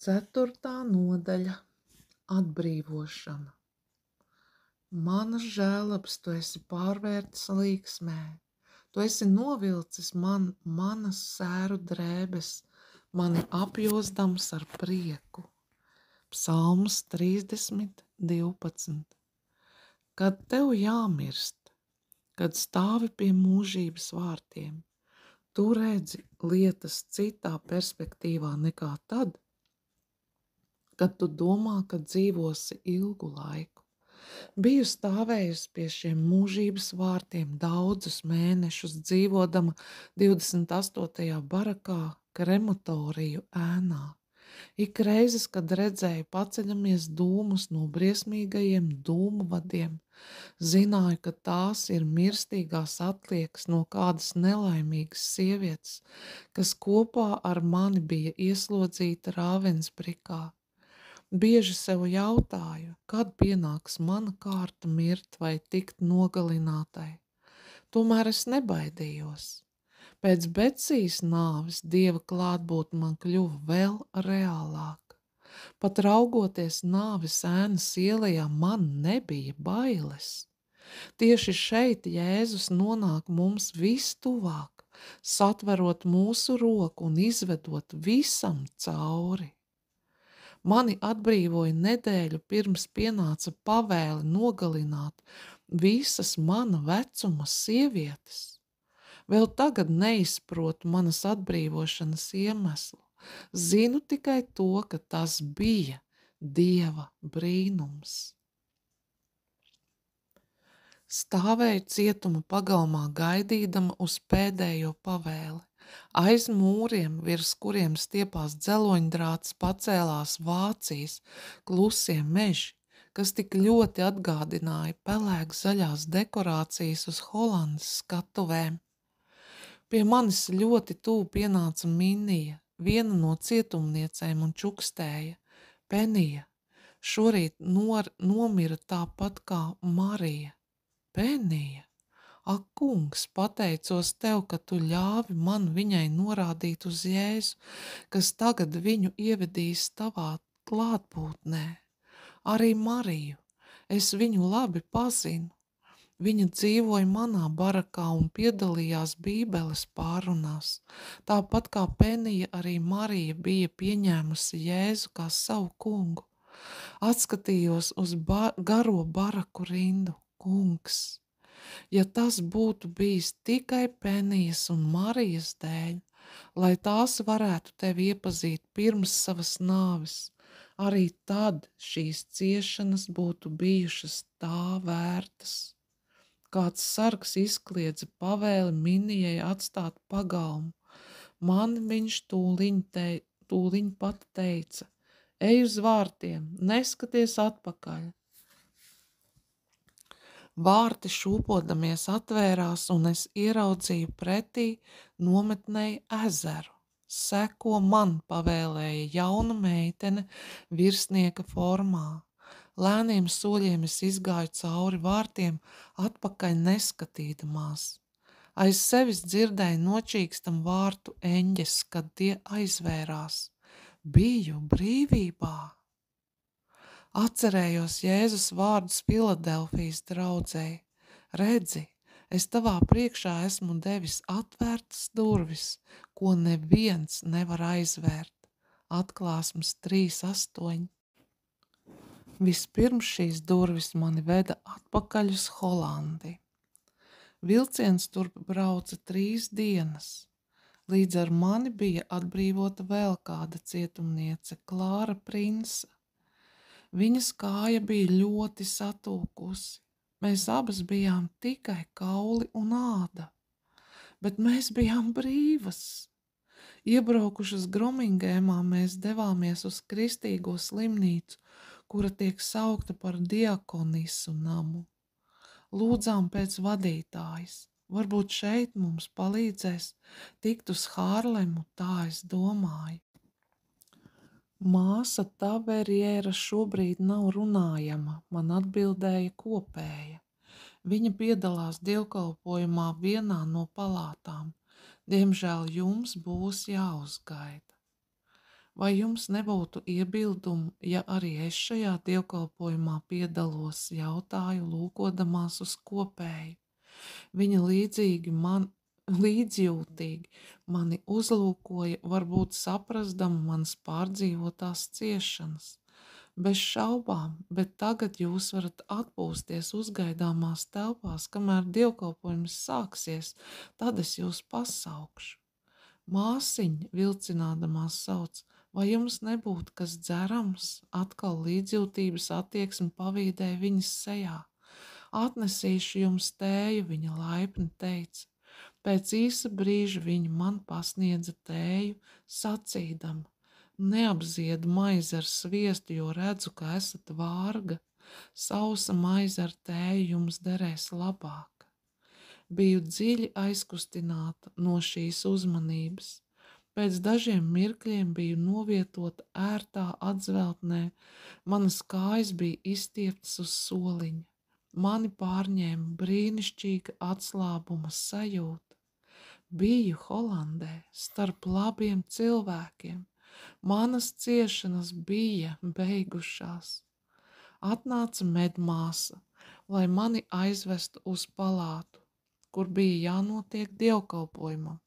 Ceturtā nodaļa – atbrīvošana. Manas žēlabs tu esi pārvērtis līksmē, tu esi novilcis manas sēru drēbes, mani apjozdams ar prieku. Psalms 30:12. Kad tev jāmirst, kad stāvi pie mūžības vārtiem, tu redzi lietas citā perspektīvā nekā tad, kad tu domā, ka dzīvosi ilgu laiku. Biju stāvējusi pie šiem mūžības vārtiem daudzus mēnešus, dzīvodama 28. barakā krematoriju ēnā. Ik reizes, kad redzēju paceļamies dūmus no briesmīgajiem dūmvadiem, zināju, ka tās ir mirstīgās atliekas no kādas nelaimīgas sievietes, kas kopā ar mani bija ieslodzīta Rāvensbrikā. Bieži sev jautāju, kad pienāks mana kārta mirt vai tikt nogalinātai. Tomēr es nebaidījos. Pēc Becijas nāves Dieva klātbūtne man kļuva vēl reālāka. Pat raugoties nāves ēnas ielajā, man nebija bailes. Tieši šeit Jēzus nonāk mums vistuvāk, satverot mūsu roku un izvedot visam cauri. Mani atbrīvoja nedēļu pirms pienāca pavēle nogalināt visas mana vecuma sievietes. Vēl tagad neizprotu manas atbrīvošanas iemeslu. Zinu tikai to, ka tas bija Dieva brīnums. Stāvēju cietuma pagalmā gaidīdama uz pēdējo pavēli. Aiz mūriem, virs kuriem stiepās dzeloņdrāts, pacēlās Vācijas klusie meži, kas tik ļoti atgādināja pelēk zaļās dekorācijas uz Holandas skatuvēm. Pie manis ļoti tuvu pienāca Minija, viena no cietumniecēm, un čukstēja: Penija, šorīt nomira tāpat kā Marija. Penija! Ak, kungs, pateicos tev, ka tu ļāvi man viņai norādīt uz Jēzu, kas tagad viņu ievedīs tavā klātbūtnē. Arī Mariju, es viņu labi pazinu. Viņa dzīvoja manā barakā un piedalījās Bībeles pārunās. Tāpat kā Penija, arī Marija bija pieņēmusi Jēzu kā savu kungu. Atskatījos uz garo baraku rindu. Kungs! Ja tas būtu bijis tikai Penijas un Marijas dēļ, lai tās varētu tevi iepazīt pirms savas nāves, arī tad šīs ciešanas būtu bijušas tā vērtas. Kāds sargs izkliedza pavēli Minijai atstāt pagalmu. Man viņš tūliņ pat teica: ej uz vārtiem, neskaties atpakaļ. Vārti šūpodamies atvērās, un es ieraudzīju pretī nometnei ezeru. Seko man, pavēlēja jauna meitene virsnieka formā. Lēniem soļiem es izgāju cauri vārtiem, atpakaļ neskatīdamās. Aiz sevis dzirdēju nočīkstam vārtu eņģes, kad tie aizvērās. Biju brīvībā. Atcerējos Jēzus vārdus Filadelfijas draudzei: redzi, es tavā priekšā esmu devis atvērtas durvis, ko neviens nevar aizvērt. Atklāsmes 3:8. Vispirms šīs durvis mani veda atpakaļ uz Holandi. Vilciens turp brauca 3 dienas. Līdz ar mani bija atbrīvota vēl kāda cietumniece, Klāra Prinsa. Viņas kāja bija ļoti satūkusi. Mēs abas bijām tikai kauli un āda, bet mēs bijām brīvas. Iebraukušas Gromingēmā mēs devāmies uz kristīgo slimnīcu, kura tiek saukta par Diakonisu namu. Lūdzām pēc vadītājas. Varbūt šeit mums palīdzēs tikt uz Hārlemu, tā es domāju. Māsa Taverjēra šobrīd nav runājama, man atbildēja kopēja. Viņa piedalās dievkalpojumā vienā no palātām. Diemžēl jums būs jāuzgaida. Vai jums nebūtu iebildumu, ja arī es šajā dievkalpojumā piedalos, jautāju, lūkodamās uz kopēju? Viņa līdzjūtīgi mani uzlūkoja, varbūt saprasdama manas pārdzīvotās ciešanas. Bez šaubām, bet tagad jūs varat atpūsties uzgaidāmās telpās, kamēr dievkalpojums sāksies, tad es jūs pasaukšu. Māsiņa, vilcinādamās sauc, vai jums nebūtu kas dzerams? Atkal līdzjūtības attieksme pavīdēja viņas sejā. Atnesīšu jums tēju, viņa laipni teica. Pēc īsa brīža viņa man pasniedza tēju, sacīdama: neapzied maizi ar sviestu, jo redzu, ka esat vārga. Sausa maize ar tēju jums derēs labāk. Biju dziļi aizkustināta no šīs uzmanības. Pēc dažiem mirkļiem biju novietota ērtā atzveltnē, manas kājas bija izstieptas uz soliņa. Mani pārņēma brīnišķīga atslābuma sajūta. Biju Holandē starp labiem cilvēkiem. Manas ciešanas bija beigušās. Atnāca medmāsa, lai mani aizvestu uz palātu, kur bija jānotiek dievkalpojumam.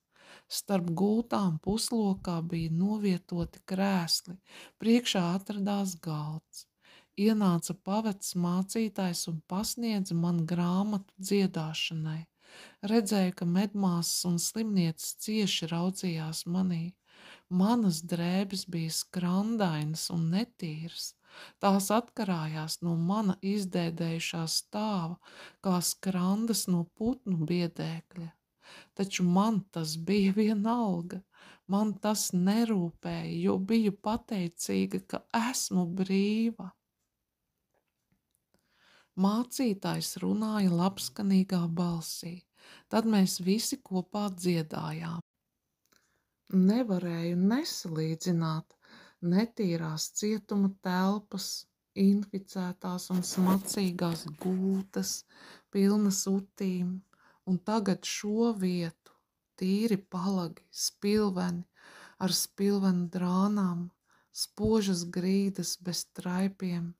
Starp gultām puslokā bija novietoti krēsli, priekšā atradās galds. Ienāca pavecs mācītājs un pasniedza man grāmatu dziedāšanai. Redzēju, ka medmāsas un slimnieces cieši raudzījās manī. Manas drēbes bija skrandainas un netīras. Tās atkarājās no mana izdēdējušā stāva, kā skrandas no putnu biedēkļa. Taču man tas bija vienalga. Man tas nerūpēja, jo biju pateicīga, ka esmu brīva. Mācītājs runāja labskanīgā balsī. Tad mēs visi kopā dziedājām. Nevarēju nesalīdzināt netīrās cietuma telpas, inficētās un smacīgās gultas, pilnas utīm, un tagad šo vietu, tīri palagi, spilveni, ar spilvenu drānām, spožas grīdas bez traipiem.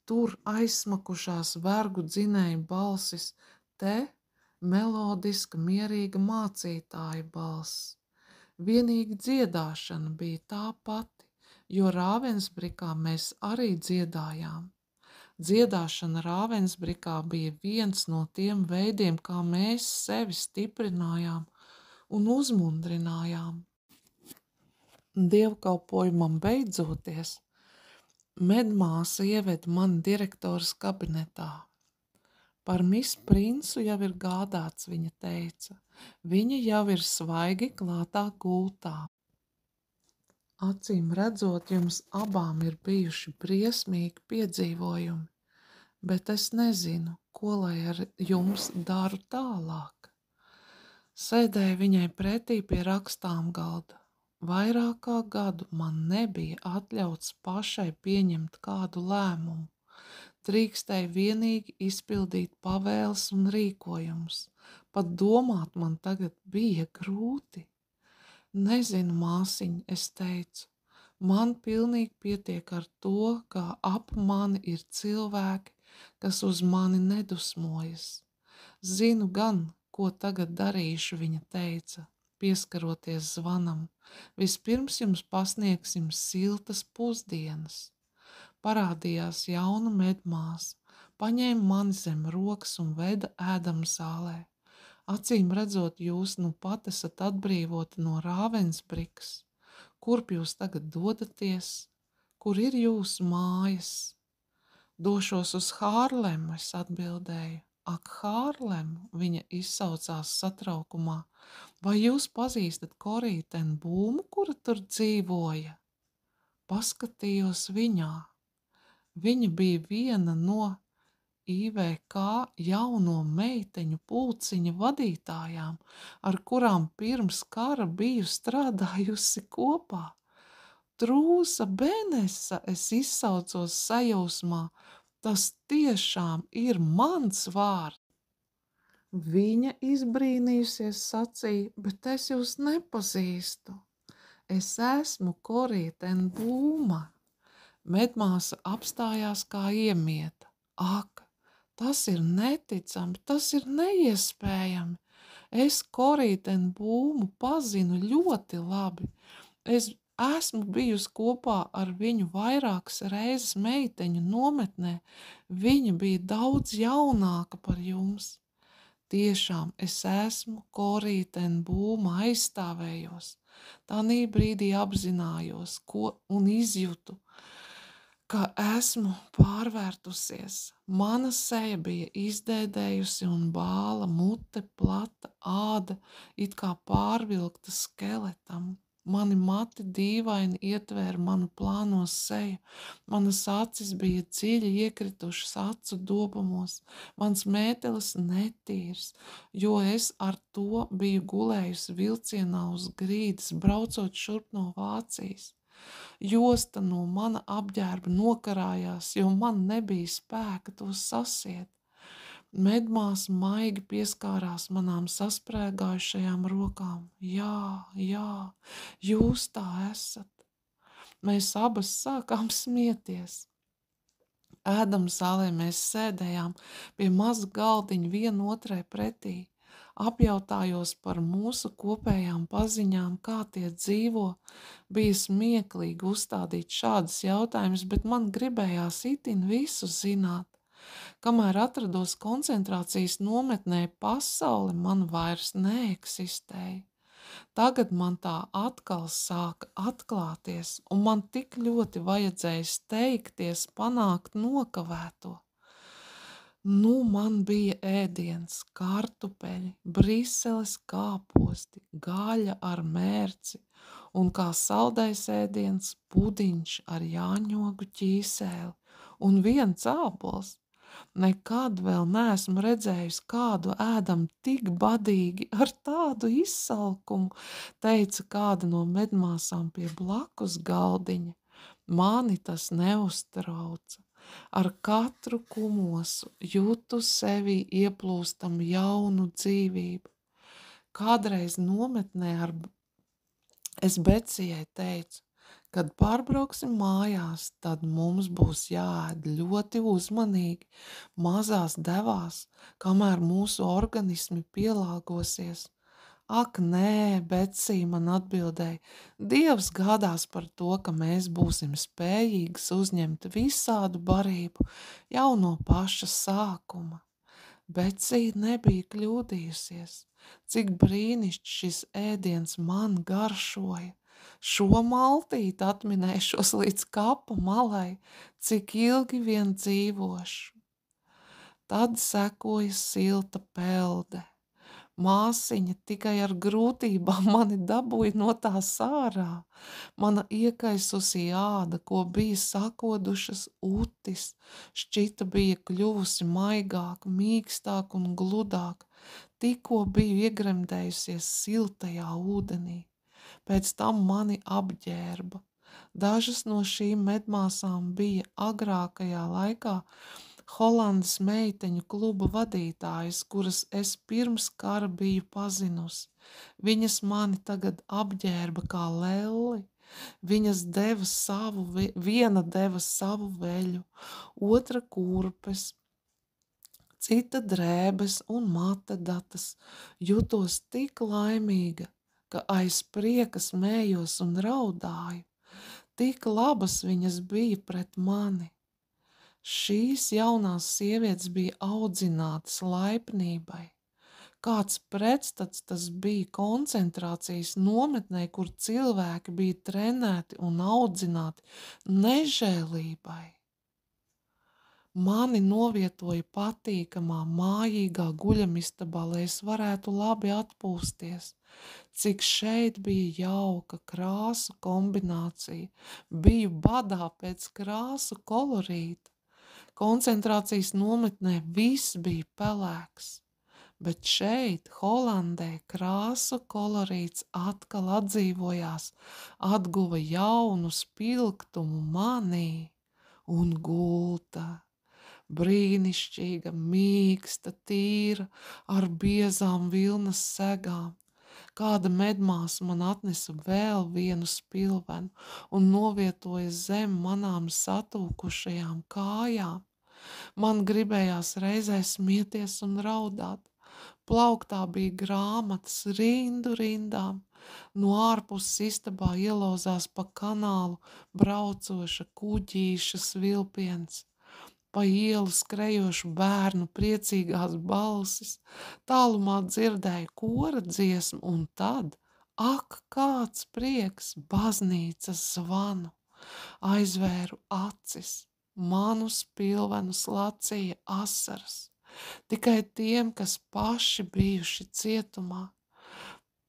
Tur aizsmakušās vergu dzinēju balsis, te melodiska, mierīga mācītāja balss. Vienīgi dziedāšana bija tā pati, jo Rāvensbrikā mēs arī dziedājām. Dziedāšana Rāvensbrikā bija viens no tiem veidiem, kā mēs sevi stiprinājām un uzmundrinājām. Dievkalpojumam beidzoties, medmāsa ieveda mani direktoras kabinetā. Par mis princu jau ir gādāts, viņa teica. Viņa jau ir svaigi klātā gultā. Acīm redzot, jums abām ir bijuši briesmīgi piedzīvojumi, bet es nezinu, ko lai ar jums daru tālāk. Sēdēju viņai pretī pie rakstām galda. Vairāk kā gadu man nebija atļauts pašai pieņemt kādu lēmumu. Drīkstēju vienīgi izpildīt pavēles un rīkojumus. Pat domāt man tagad bija grūti. Nezinu, māsiņ, es teicu, man pilnīgi pietiek ar to, ka ap mani ir cilvēki, kas uz mani nedusmojas. Zinu gan, ko tagad darīšu, viņa teica, pieskaroties zvanam. Vispirms jums pasniegsim siltas pusdienas. Parādījās jauna medmāsa, paņēma mani zem rokas un veda ēdam zālē. Acīm redzot, jūs nu pat esat atbrīvoti no Rāvensbrikas. Kurp jūs tagad dodaties? Kur ir jūsu mājas? Došos uz Hārlemu, es atbildēju. Ak, Hārlemu, viņa izsaucās satraukumā. Vai jūs pazīstat Koriju ten Būmu, kura tur dzīvoja? Paskatījos viņā. Viņa bija viena no IVK jauno meiteņu pulciņa vadītājām, ar kurām pirms kara biju strādājusi kopā. Trūsa Benesa, es izsaucos sajūsmā, tas tiešām ir mans vārds. Viņa izbrīnījusies sacīja, bet es jūs nepazīstu. Es esmu Korīten Būma. Medmāsa apstājās kā iemieta. Ak, tas ir neticami, tas ir neiespējami. Es Korīten Būmu pazinu ļoti labi. Es esmu bijusi kopā ar viņu vairākas reizes meiteņu nometnē. Viņa bija daudz jaunāka par jums. Tiešām es esmu Korīten Būma aizstāvējos. Tanī brīdī apzinājos, ko un izjūtu, ka esmu pārvērtusies. Mana seja bija izdēdējusi un bāla, mute plata, āda it kā pārvilkta skeletam. Mani mati dīvaini ietvēra manu plāno seju, manas acis bija dziļi iekritušas acu dobumos, mans mētelis netīrs, jo es ar to biju gulējusi vilcienā uz grīdas, braucot šurp no Vācijas. Josta no mana apģērba nokarājās, jo man nebija spēka to sasiet. Medmāsa maigi pieskārās manām sasprēgājušajām rokām. Jā, jūs tā esat. Mēs abas sākām smieties. Ēdamzālē mēs sēdējām pie maza galdiņa vienotrai pretī. Apjautājos par mūsu kopējām paziņām, kā tie dzīvo. Bija smieklīgi uzstādīt šādus jautājumus, bet man gribējās itin visu zināt. Kamēr atrados koncentrācijas nometnē, pasaule man vairs neeksistēja. Tagad man tā atkal sāka atklāties, un man tik ļoti vajadzēja steigties panākt nokavēto. Nu, man bija ēdiens, kartupeļi, Briseles kāposti, gaļa ar mērci, un kā saldais ēdiens, pudiņš ar jāņogu ķīsēli, un viens ābols. Nekad vēl neesmu redzējusi kādu ēdam tik badīgi ar tādu izsalkumu, teica kāda no medmāsām pie blakus galdiņa. Mani tas neuztrauca. Ar katru kumosu jūtu sevī ieplūstam jaunu dzīvību. Kādreiz nometnē es Becijai teicu, kad pārbrauksim mājās, tad mums būs jāēd ļoti uzmanīgi, mazās devās, kamēr mūsu organismi pielāgosies. Ak, nē, Becija man atbildēja, Dievs gādās par to, ka mēs būsim spējīgas uzņemt visādu barību jau no paša sākuma. Becija nebija kļūdījusies, cik brīnišķīgs šis ēdiens man garšoja. Šo maltīti atminēšos līdz kapa malai, cik ilgi vien dzīvošu. Tad sekoja silta pelde. Māsiņa tikai ar grūtībām mani dabūja no tās ārā. Mana iekaisusī āda, ko bija sakodušas utis, šķita bija kļuvusi maigāka, mīkstāka un gludāka, tikko biju iegremdējusies siltajā ūdenī. Pēc tam mani apģērba. Dažas no šīm medmāsām bija agrākajā laikā Holandas meiteņu kluba vadītājas, kuras es pirms kara biju pazinusi. Viņas mani tagad apģērba kā lelli. Viena deva savu veļu, otra kurpes, cita drēbes un matedatas. Jutos tik laimīga, ka aiz prieka smējos un raudāju. Tik labas viņas bija pret mani. Šīs jaunās sievietes bija audzinātas laipnībai. Kāds pretstats tas bija koncentrācijas nometnē, kur cilvēki bija trenēti un audzināti nežēlībai. Mani novietoja patīkamā, mājīgā guļamistabā, lai es varētu labi atpūsties. Cik šeit bija jauka krāsu kombinācija, biju badā pēc krāsu kolorīta. Koncentrācijas nometnē viss bija pelēks, bet šeit, Holandē, krāsu kolorīts atkal atdzīvojās, atguva jaunu spilgtumu manī un gulta. Brīnišķīga, mīksta, tīra, ar biezām vilnas segām. Kāda medmāsa man atnesa vēl vienu spilvenu un novietoja zem manām satūkušajām kājām. Man gribējās reizē smieties un raudāt. Plauktā bija grāmatas rindu rindām. No ārpuses istabā ielauzās pa kanālu braucoša kuģīša svilpiens. Pa ielu skrejošu bērnu priecīgās balsis, tālumā dzirdēju kora dziesmu, un tad, ak, kāds prieks, baznīcas zvanu, aizvēru acis, manu spilvenus lacīja asaras. Tikai tiem, kas paši bijuši cietumā,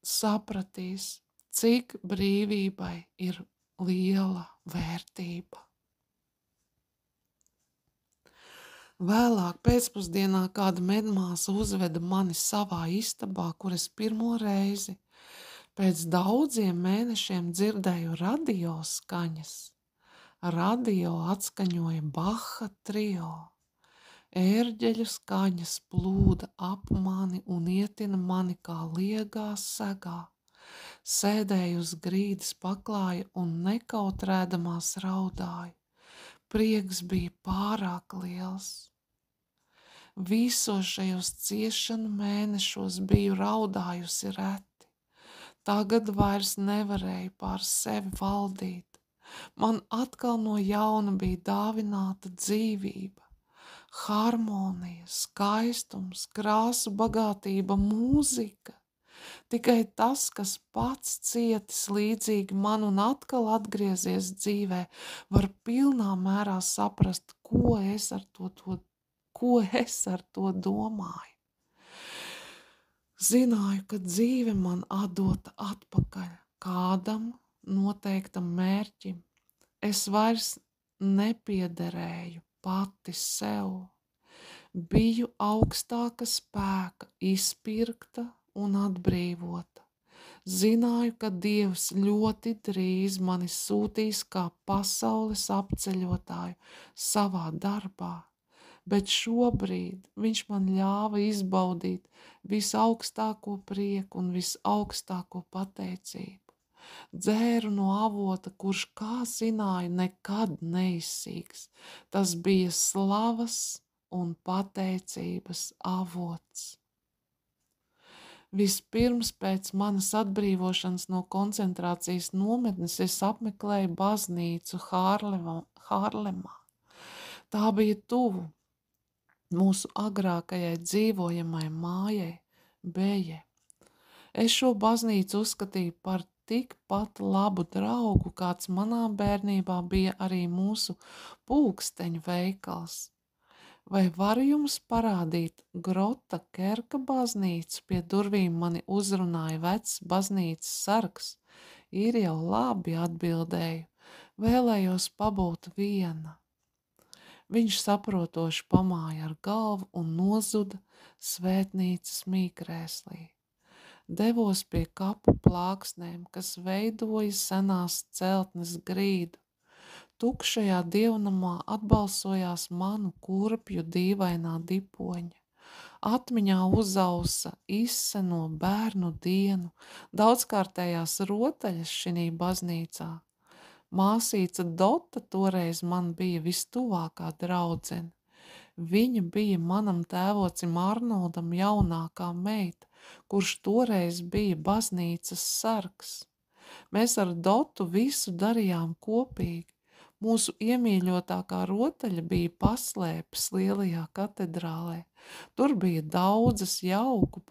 sapratīs, cik brīvībai ir liela vērtība. Vēlāk pēcpusdienā kāda medmāsa uzveda mani savā istabā, kur es pirmo reizi pēc daudziem mēnešiem dzirdēju radio skaņas. Radio atskaņoja Baha trio. Ērģeļu skaņas plūda ap mani un ietina mani kā liegā segā. Sēdēju uz grīdas paklāja un nekautrēdamās raudāju. Prieks bija pārāk liels. Visos šajos ciešanu mēnešos biju raudājusi reti. Tagad vairs nevarēju pār sevi valdīt. Man atkal no jauna bija dāvināta dzīvība, harmonija, skaistums, krāsu bagātība, mūzika. Tikai tas, kas pats cietis līdzīgi man un atkal atgriezies dzīvē, var pilnā mērā saprast, ko es ar to domāju. Zināju, ka dzīve man atdota atpakaļ kādam noteiktam mērķim. Es vairs nepiederēju pati sev. Biju augstāka spēka, izpirkta un atbrīvota. Zināju, ka Dievs ļoti drīz mani sūtīs kā pasaules apceļotāju savā darbā, bet šobrīd viņš man ļāva izbaudīt visaugstāko prieku un visaugstāko pateicību. Dzēru no avota, kurš, kā zināju, nekad neizsīks. Tas bija slavas un pateicības avots. Vispirms pēc manas atbrīvošanas no koncentrācijas nometnes es apmeklēju baznīcu Hārlemā. Tā bija tuvu mūsu agrākajai dzīvojamai mājai, Beje. Es šo baznīcu uzskatīju par tikpat labu draugu, kāds manā bērnībā bija arī mūsu pulksteņu veikals. Vai varu jums parādīt Grota Kerka baznīcu? Pie durvīm mani uzrunāja vecs baznīcas sargs. Ir jau labi, atbildēju, vēlējos pabūt viena. Viņš saprotoši pamāja ar galvu un nozuda svētnīcas mīkrēslī. Devos pie kapu plāksnēm, kas veidoja senās celtnes grīdu. Tukšajā dievnamā atbalsojās manu kurpju dīvainā dipoņa. Atmiņā uzausa izseno bērnu dienu, daudzkārtējās rotaļas šinī baznīcā. Māsīca Dota toreiz man bija vistuvākā draudzene. Viņa bija manam tēvocim Arnoldam jaunākā meita, kurš toreiz bija baznīcas sargs. Mēs ar Dotu visu darījām kopīgi. Mūsu iemīļotākā rotaļa bija paslēpes lielajā katedrālē. Tur bija daudzas jauku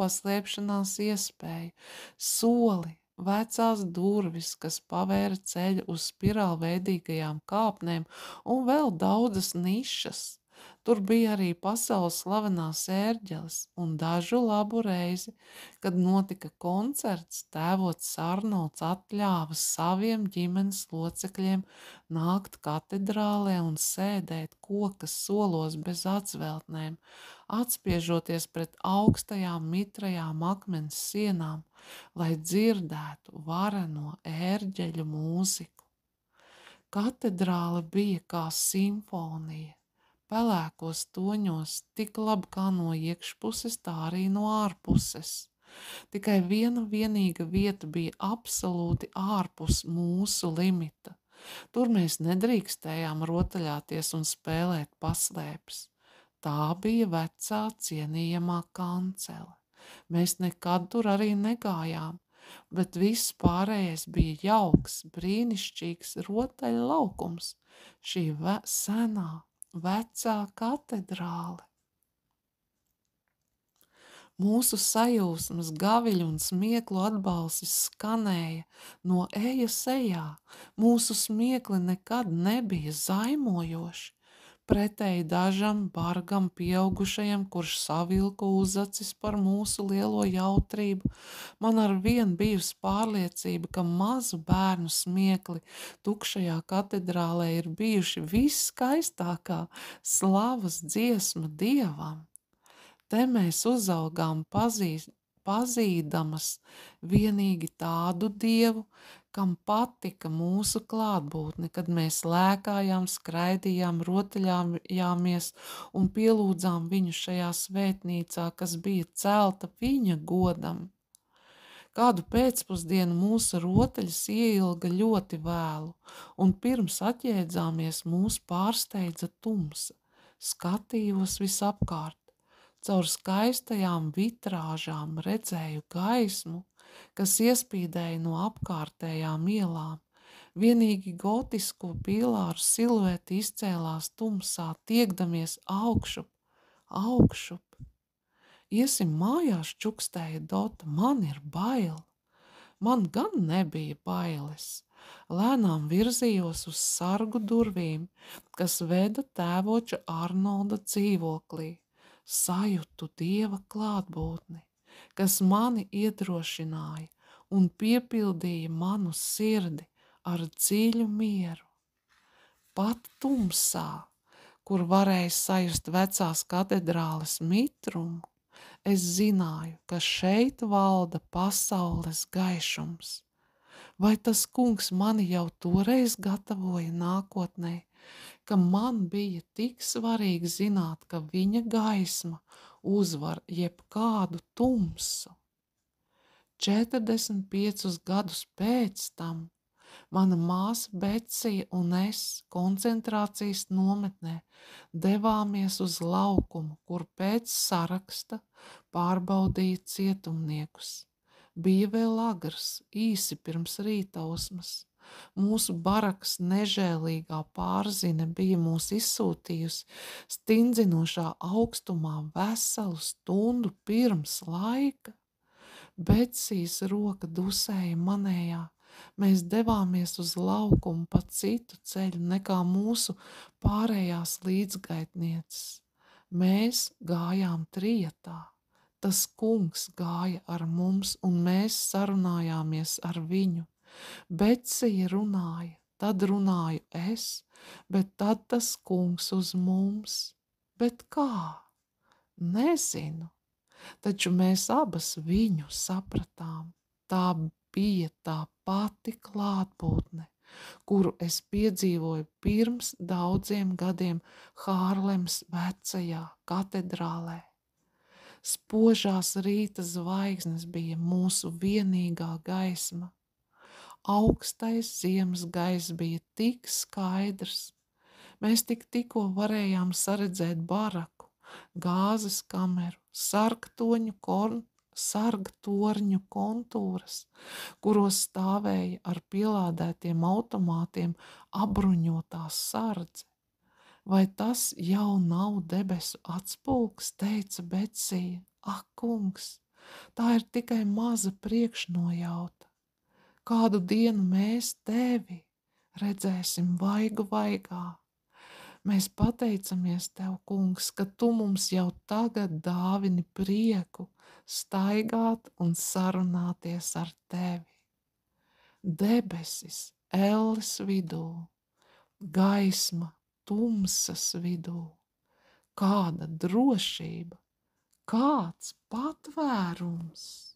paslēpšanās iespēju, soli, vecās durvis, kas pavēra ceļu uz spirālveidīgajām kāpnēm un vēl daudzas nišas. Tur bija arī pasaules slavenās ērģeles, un dažu labu reizi, kad notika koncerts, tēvots Arnolds atļāva saviem ģimenes locekļiem nākt katedrālē un sēdēt koka solos bez atsveltnēm, atspiežoties pret augstajām mitrajām akmens sienām, lai dzirdētu vareno ērģeļu mūziku. Katedrāle bija kā simfonija. pelēkos toņos tik labi kā no iekšpuses, tā arī no ārpuses. Tikai viena vienīga vieta bija absolūti ārpus mūsu limita. Tur mēs nedrīkstējām rotaļāties un spēlēt paslēpes. Tā bija vecā cienījamā kancele. Mēs nekad tur arī negājām, bet viss pārējais bija jauks, brīnišķīgs rotaļu laukums, šī senā, vecā katedrāle. Mūsu sajūsmas, gaviļu un smieklu atbalsis skanēja no ejas ejā. Mūsu smiekli nekad nebija zaimojoši. Pretēji dažam bargam pieaugušajam, kurš savilka uzacis par mūsu lielo jautrību, man arvien bijusi pārliecība, ka mazu bērnu smiekli tukšajā katedrālē ir bijuši visskaistākā slavas dziesma Dievam. Te mēs uzaugām pazīdamas vienīgi tādu Dievu, kam patika mūsu klātbūtne, kad mēs lēkājām, skraidījām, rotaļājāmies un pielūdzām viņu šajā svētnīcā, kas bija celta viņa godam. Kādu pēcpusdienu mūsu rotaļas ieilga ļoti vēlu, un pirms atjēdzāmies mūs pārsteidza tumsa. Skatījos visapkārt. Caur skaistajām vitrāžām redzēju gaismu, kas iespīdēja no apkārtējām ielām. Vienīgi gotisko pīlāru silueti izcēlās tumsā, tiekdamies augšup, augšup. Iesim mājās, čukstēja Dota, man ir bail. Man gan nebija bailes. Lēnām virzījos uz sargu durvīm, kas veda tēvoča Arnolda dzīvoklī. Sajūtu Dieva klātbūtni, kas mani iedrošināja un piepildīja manu sirdi ar dziļu mieru. Pat tumsā, kur varēja sajust vecās katedrāles mitrumu, es zināju, ka šeit valda pasaules gaišums. Vai tas kungs mani jau toreiz gatavoja nākotnē, ka man bija tik svarīgi zināt, ka viņa gaisma uzvar jebkādu tumsu. 45 gadus pēc tam mana māsa Becija un es koncentrācijas nometnē devāmies uz laukumu, kur pēc saraksta pārbaudīja cietumniekus. Bija vēl agrs, īsi pirms rītausmas. Mūsu barakas nežēlīgā pārzine bija mūs izsūtījusi stindzinošā augstumā veselu stundu pirms laika. Becijas roka dusēja manējā. Mēs devāmies uz laukumu pa citu ceļu nekā mūsu pārējās līdzgaitnieces. Mēs gājām trietā. Tas kungs gāja ar mums, un mēs sarunājāmies ar viņu. Becija runāja, tad runāju es, bet tad tas kungs uz mums. Bet kā? Nezinu, taču mēs abas viņu sapratām. Tā bija tā pati klātbūtne, kuru es piedzīvoju pirms daudziem gadiem Hārlems vecajā katedrālē. Spožās rīta zvaigznes bija mūsu vienīgā gaisma. Augstais ziemas gaiss bija tik skaidrs. Mēs tikko varējām saredzēt baraku, gāzes kameru, sargtorņu kontūras, kuros stāvēja ar pielādētiem automātiem apbruņotā sardze. Vai tas jau nav debesu atspulgs, teica Becija. Ak, kungs, tā ir tikai maza priekšnojauta. Kādu dienu mēs tevi redzēsim vaigu vaigā. Mēs pateicamies tev, kungs, ka tu mums jau tagad dāvini prieku staigāt un sarunāties ar tevi. Debesis elles vidū, gaisma tumsas vidū. Kāda drošība, kāds patvērums!